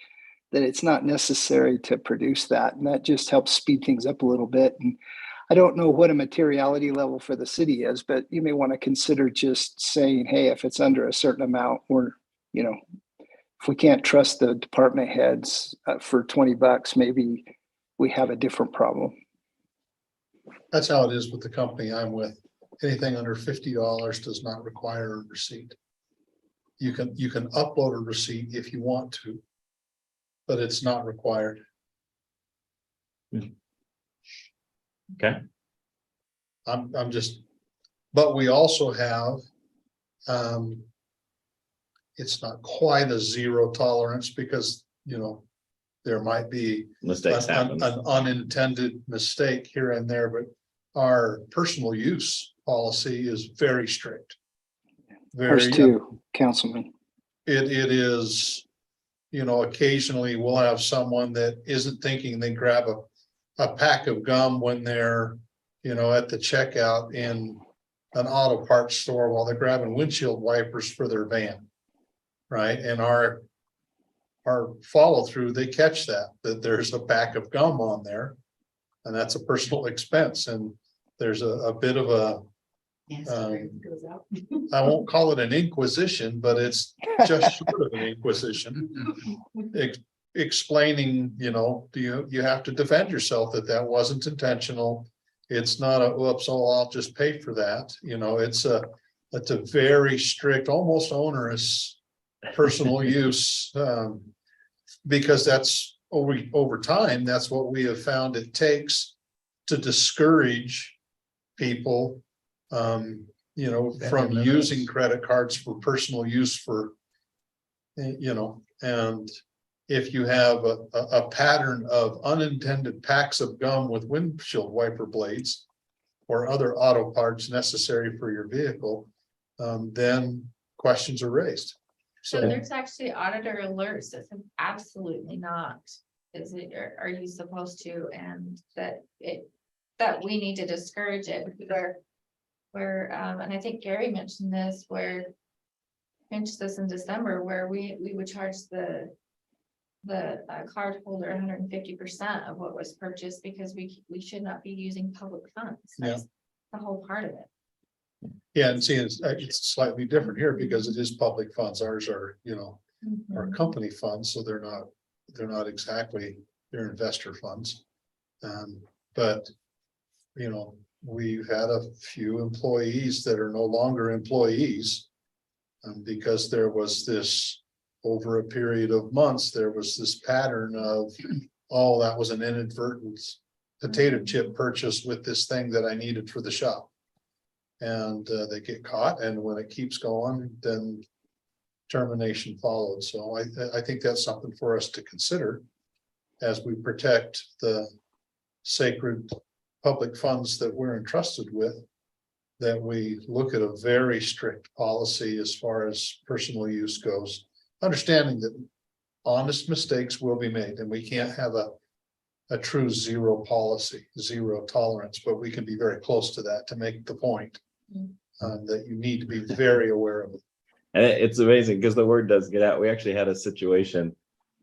that it's not necessary to produce that. And that just helps speed things up a little bit. And I don't know what a materiality level for the city is, but you may want to consider just saying, hey, if it's under a certain amount, or, if we can't trust the department heads for $20, maybe we have a different problem. That's how it is with the company I'm with. Anything under $50 does not require a receipt. You can upload a receipt if you want to, but it's not required. okay. I'm just, but we also have, it's not quite a zero tolerance, because, there might be Mistakes happen. an unintended mistake here and there, but our personal use policy is very strict. Ours too, Councilman. It is, occasionally we'll have someone that isn't thinking, they grab a pack of gum when they're, at the checkout in an auto parts store while they're grabbing windshield wipers for their van. Right, and our follow through, they catch that there's a pack of gum on there. And that's a personal expense, and there's a bit of a, Yes, goes out. I won't call it an inquisition, but it's just short of an inquisition. Explaining, you have to defend yourself that wasn't intentional. It's not a, whoops, oh, I'll just pay for that. It's a very strict, almost onerous personal use. Because that's over time, that's what we have found it takes to discourage people, from using credit cards for personal use for, and if you have a pattern of unintended packs of gum with windshield wiper blades or other auto parts necessary for your vehicle, then questions are raised. So there's actually auditor alerts that says absolutely not. Is it, are you supposed to, and that we need to discourage it where, and I think Gary mentioned this, mentioned this in December, where we would charge the card holder 150% of what was purchased because we should not be using public funds. That's the whole part of it. Yeah, and see, it's slightly different here because it is public funds. Ours are, are company funds, so they're not exactly, they're investor funds. But, we've had a few employees that are no longer employees. Because there was this, over a period of months, there was this pattern of, oh, that was an inadvertent potato chip purchase with this thing that I needed for the shop. And they get caught, and when it keeps going, then termination followed. So I think that's something for us to consider as we protect the sacred public funds that we're entrusted with, that we look at a very strict policy as far as personal use goes, understanding that honest mistakes will be made, and we can't have a true zero policy, zero tolerance, but we can be very close to that to make the point. That you need to be very aware of it. And it's amazing because the word does get out. We actually had a situation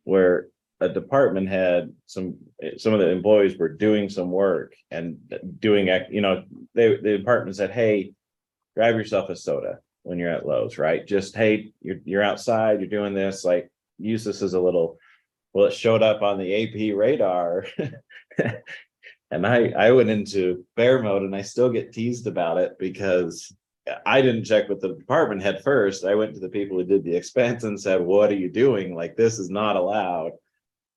where a department had some of the employees were doing some work and doing, the department said, hey, grab yourself a soda when you're at Lowe's, right? Just, hey, you're outside, you're doing this, like, use this as a little, well, it showed up on the AP radar. And I went into bear mode, and I still get teased about it because I didn't check with the department head first. I went to the people who did the expense and said, what are you doing? Like, this is not allowed.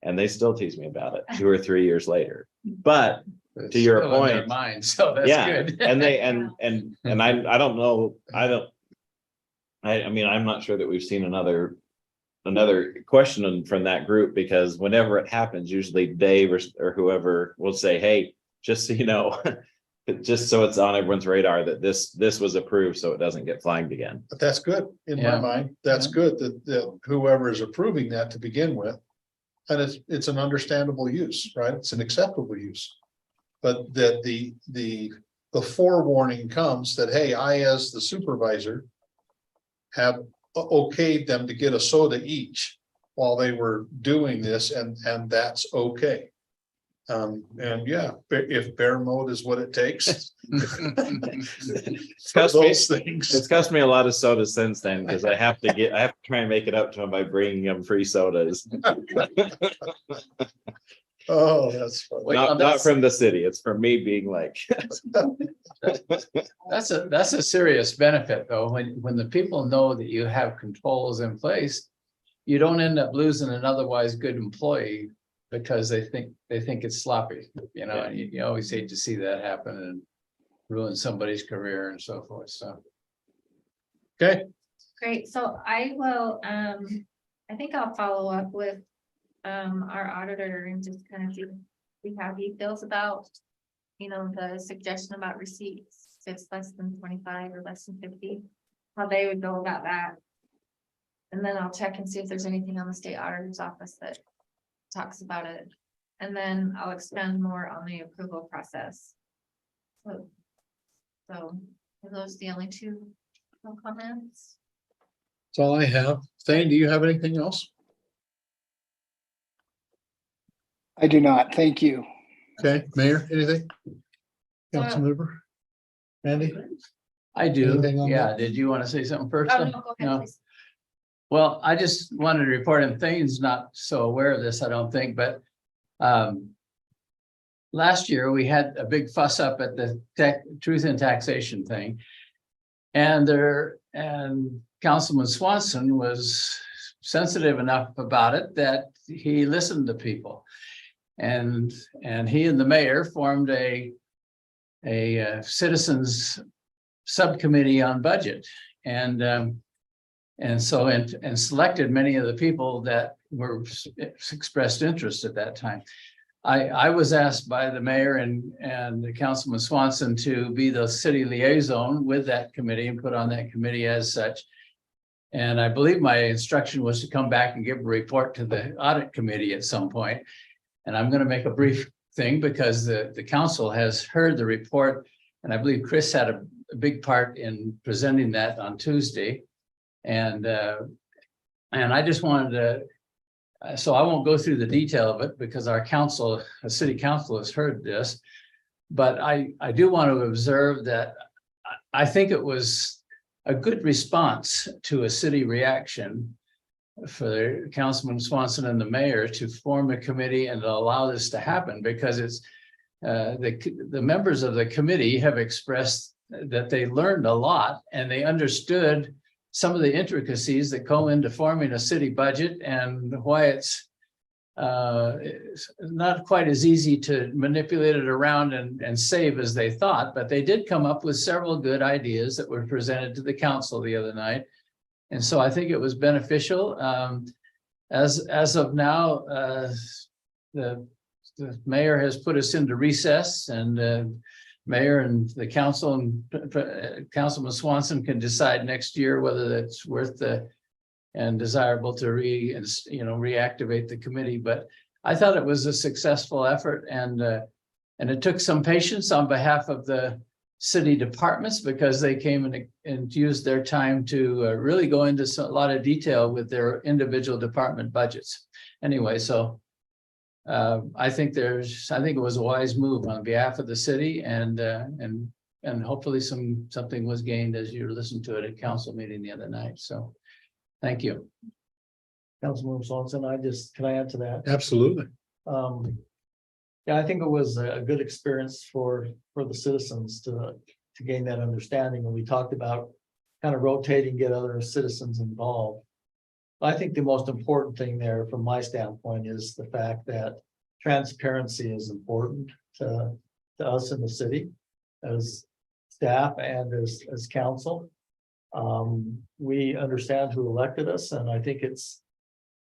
And they still tease me about it 2 or 3 years later. But to your Still in their point, mind, so that's good. and they, and I don't know, I mean, I'm not sure that we've seen another question from that group, because whenever it happens, usually Dave or whoever will say, hey, just so you know, just so it's on everyone's radar that this was approved, so it doesn't get flagged again. But that's good in my Yeah. mind. That's Yeah. good that whoever is approving that to begin with. And it's an understandable use, right? It's an acceptable use. But that the forewarning comes that, hey, I, as the supervisor, have okayed them to get a soda each while they were doing this, and that's okay. And yeah, if bear mode is what it takes. For those things. It's cost me a lot of sodas since then, because I have to try and make it up to them by bringing them free sodas. Oh, that's funny. Well, Not from the city. It's from me being like. That's a serious benefit, though, when the people know that you have controls in place, you don't end up losing an otherwise good employee because they think it's sloppy, and you always hate to see that happen and ruin somebody's career and so forth. So. Okay, Great, so I will, I think I'll follow up with our auditor and just kind of see how he feels about, the suggestion about receipts, if it's less than 25 or less than 50, how they would go about that. And then I'll check and see if there's anything on the state auditor's office that talks about it. And then I'll expand more on the approval process. So are those the only two comments? That's all I have. Thane, do you have anything else? I do not. Thank you. Okay, Mayor, anything? Councilmember? Andy? I do, Anything on yeah. that? Did you want to say something first? Oh, no, go ahead, No. please. Well, I just wanted to report, and Thane's not so aware of this, I don't think, but last year we had a big fuss up at the truth in taxation thing. And Councilman Swanson was sensitive enough about it that he listened to people. And he and the mayor formed a citizens subcommittee on budget. And selected many of the people that were expressed interest at that time. I was asked by the mayor and Councilman Swanson to be the city liaison with that committee and put on that committee as such. And I believe my instruction was to come back and give a report to the audit committee at some point. And I'm going to make a brief thing because the council has heard the report. And I believe Chris had a big part in presenting that on Tuesday. And I just wanted to, so I won't go through the detail of it because our council, the city council has heard this. But I do want to observe that I think it was a good response to a city reaction for Councilman Swanson and the mayor to form a committee and allow this to happen, because it's the members of the committee have expressed that they learned a lot and they understood some of the intricacies that go into forming a city budget and why it's not quite as easy to manipulate it around and save as they thought, but they did come up with several good ideas that were presented to the council the other night. And so I think it was beneficial. As of now, the mayor has put us into recess, and mayor and the council and Councilman Swanson can decide next year whether that's worth and desirable to reactivate the committee. But I thought it was a successful effort, and it took some patience on behalf of the city departments, because they came and used their time to really go into a lot of detail with their individual department budgets. Anyway, so I think it was a wise move on behalf of the city, and hopefully something was gained as you listened to it at council meeting the other night. So thank you. Councilman Swanson, can I add to that? Absolutely. Yeah, I think it was a good experience for the citizens to gain that understanding. And we talked about kind of rotating, get other citizens involved. I think the most important thing there from my standpoint is the fact that transparency is important to us in the city as staff and as council. We understand who elected us, and I think it's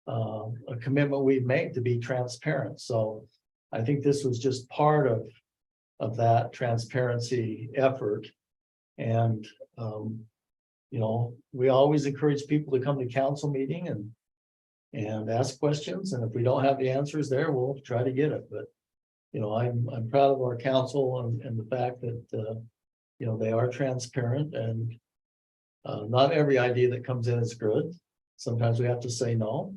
a commitment we've made to be transparent. So I think this was just part of that transparency effort. And we always encourage people to come to council meeting and ask questions. And if we don't have the answers there, we'll try to get it. But I'm proud of our council and the fact that they are transparent, and not every idea that comes in is good. Sometimes we have to say no,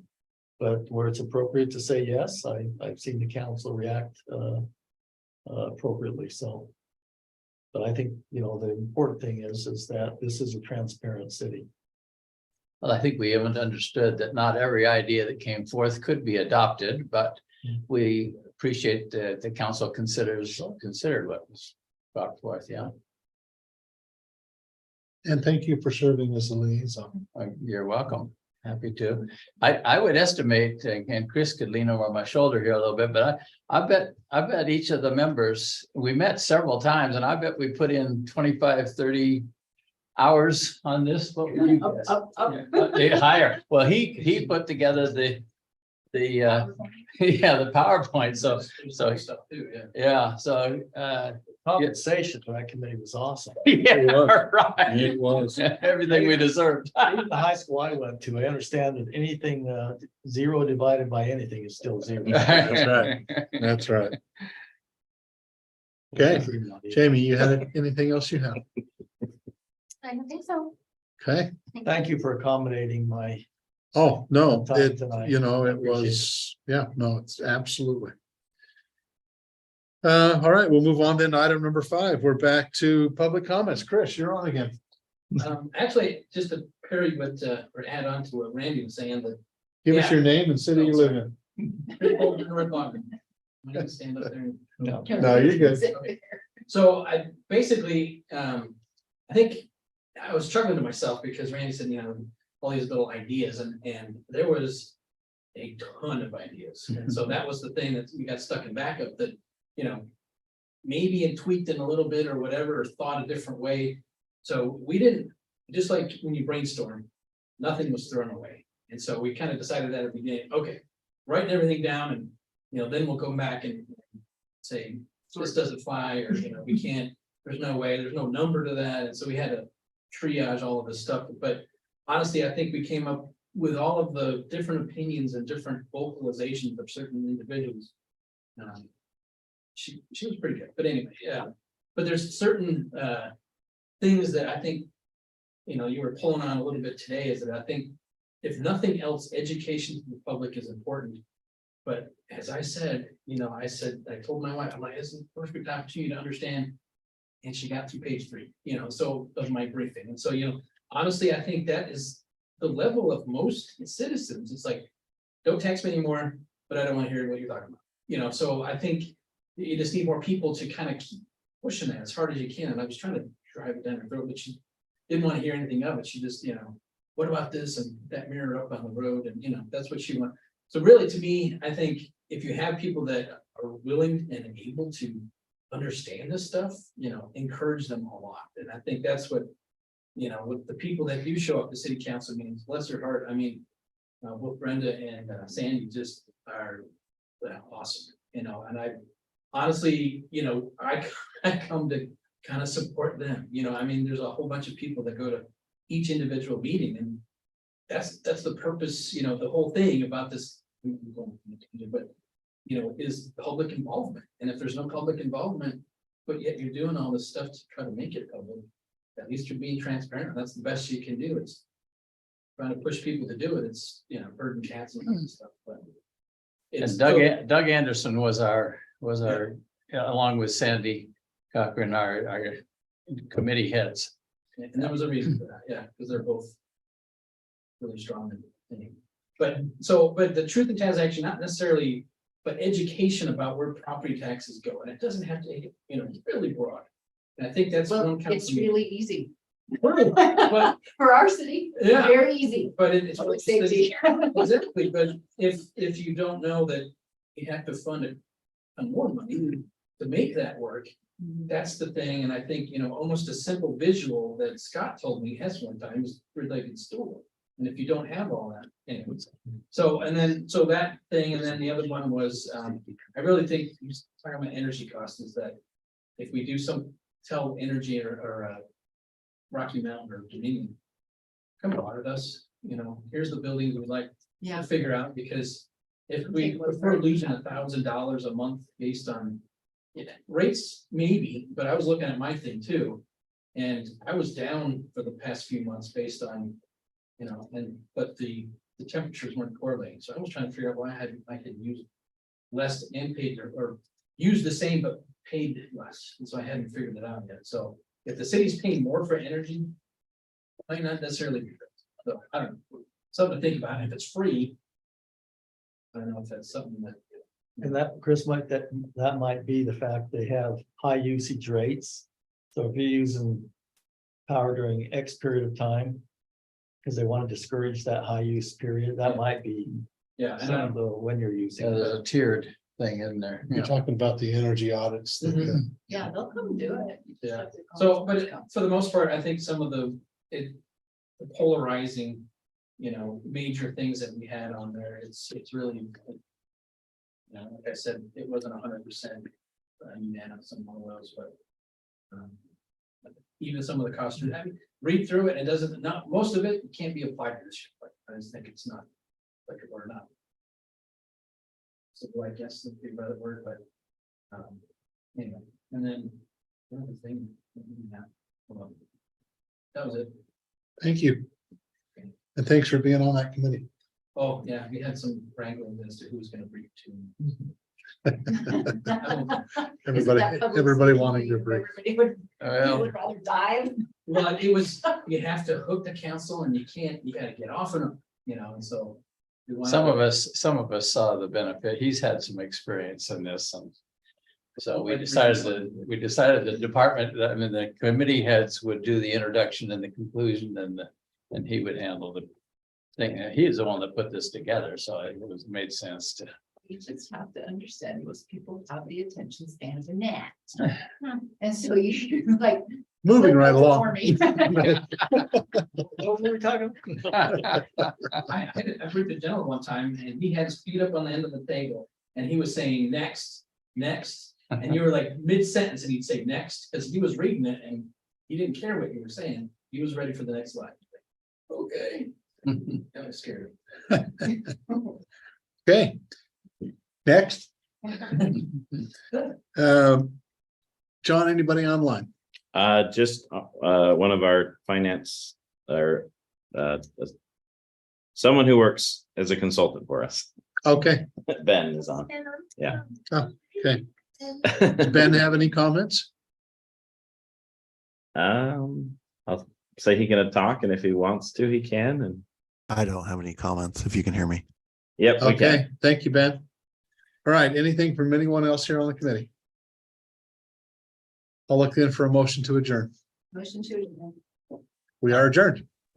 but where it's appropriate to say yes, I've seen the council react appropriately. So, but I think the important thing is that this is a transparent city. Well, I think we haven't understood that not every idea that came forth could be adopted, but we appreciate that the council considered what was brought forth. Yeah. And thank you for serving as a liaison. You're welcome. Happy to. I would estimate, and Chris could lean over my shoulder here a little bit, but I bet each of the members, we met several times, and I bet we put in 25, 30 hours on this. What would you guess? Higher. Well, he put together the PowerPoint. So compensation for that committee was awesome. Yeah, was. right. It was. Everything we deserved. Even the high school I went to, I understand that anything, zero divided by anything is still zero. That's right. That's right. Okay, Jamie, you had anything else you have? I don't think so. Okay. Thank you for accommodating my, Oh, no, Time it, tonight. you know, I it appreciate was, yeah, no, it's absolutely. All right, we'll move on then to item number 5. We're back to public comments. Chris, you're on again. Actually, just to parry what, or add on to what Randy was saying, that Give us Yeah. your name and city you live in. North Ogden. I'm gonna stand up there and- no, No, you're good. So I basically, I think I was struggling to myself because Randy said, all these little ideas and there was a ton of ideas. And so that was the thing that we got stuck in backup that, maybe it tweaked in a little bit or whatever, or thought a different way. So we didn't, just like when you brainstorm, nothing was thrown away. And so we kind of decided at the beginning, okay, writing everything down and, then we'll go back and say, this doesn't fly, or, we can't, there's no way, there's no number to that. And so we had to triage all of this stuff. But honestly, I think we came up with all of the different opinions and different vocalizations of certain individuals. She was pretty good, but anyway, yeah. But there's certain things that I think, you were pulling on a little bit today, is that I think if nothing else, education to the public is important. But as I said, I told my wife, I'm like, this is the perfect opportunity to understand. And she got through page 3, so of my briefing. And so, honestly, I think that is the level of most citizens. It's like, don't text me anymore, but I don't want to hear what you're talking about. So I think you just need more people to kind of keep pushing that as hard as you can. And I was trying to drive it down her throat, but she didn't want to hear anything of it. She just, what about this and that mirror up on the road? And, that's what she wanted. So really, to me, I think if you have people that are willing and able to understand this stuff, encourage them a lot. And I think that's what, with the people that do show up to city council meetings, bless their heart. I mean, both Brenda and Sandy just are awesome, and I honestly, I come to kind of support them. I mean, there's a whole bunch of people that go to each individual meeting, and that's the purpose, the whole thing about this, but is public involvement. And if there's no public involvement, but yet you're doing all this stuff to try to make it public, at least you're being transparent. That's the best you can do. It's trying to push people to do it. It's, herding cats and stuff, but. And Doug Anderson was our, along with Sandy Cochran, our committee heads. And there was a reason for that, yeah, because they're both really strong and, but the truth in taxation, not necessarily, but education about where property taxes go, and it doesn't have to, it's really broad. And I think that's Well, one kind of. it's really easy But, for our city, yeah, very easy. but it's. Public safety. Exactly, but if you don't know that you have to fund it on more money to make that work, that's the thing. And I think, almost a simple visual that Scott told me has one time is related stool. And if you don't have all that, anyways. So that thing, and then the other one was, I really think, talking about energy costs, is that if we do tell energy or Rocky Mountain or Dominion, come audit us, here's the buildings we'd like Yeah. to figure out, because if we're losing $1,000 a month based on rates, maybe, but I was looking at my thing too. And I was down for the past few months based on, but the temperatures weren't correlating. So I was trying to figure out why I could use less and paid or use the same, but paid less. And so I hadn't figured it out yet. So if the city's paying more for energy, it might not necessarily be that. So I don't know, something to think about. If it's free, I don't know if that's something that. and that, Chris, that might be the fact they have high usage rates. So if you're using power during X period of time, because they want to discourage that high use period, that might be Yeah, some of the when you're using. There's a tiered thing in there. You're talking about the energy audits. that, Mhm. Yeah, they'll come do it. Yeah. So, but for the most part, I think some of the polarizing, major things that we had on there, it's really. Like I said, it wasn't 100% unanimous on one of those, but Even some of the costs, I mean, read through it, it doesn't, not, most of it can't be applied to this shit, but I just think it's not applicable or not. So I guess would be a better word, but, anyway, and then another thing. Well, that was it. Thank you. And thanks for being on that committee. Oh, yeah, we had some wrangling as to who's gonna brief to. Everybody wanting to brief. Everybody would rather dive. Well, it was, you have to hook the council and you can't, you gotta get off of them, you know, and so. we wanted Some to- of us saw the benefit. He's had some experience in this and. So we Like decided previous the department, I mean, the committee heads would do the introduction and the conclusion and he would handle the thing. He is the one that put this together, so it made sense to. You just have to understand most people have the attention span of a gnat. And so you like. Moving right For along. me. What were we talking? I briefed a gentleman one time and he had his feet up on the end of the table and he was saying next, next. And you were like mid-sentence and he'd say next, because he was reading it and he didn't care what you were saying. He was ready for the next slide. Okay. That was scary. Okay. Next. John, anybody online? Just one of our finance or someone who works as a consultant for us. Okay, Ben is on. Yeah. okay. Does Ben have any comments? I'll say he can talk, and if he wants to, he can. And I don't have any comments, if you can hear me. yep, we can. Okay, thank you, Ben. All right, anything from anyone else here on the committee? I'll look in for a motion to adjourn. Motion to. We are adjourned.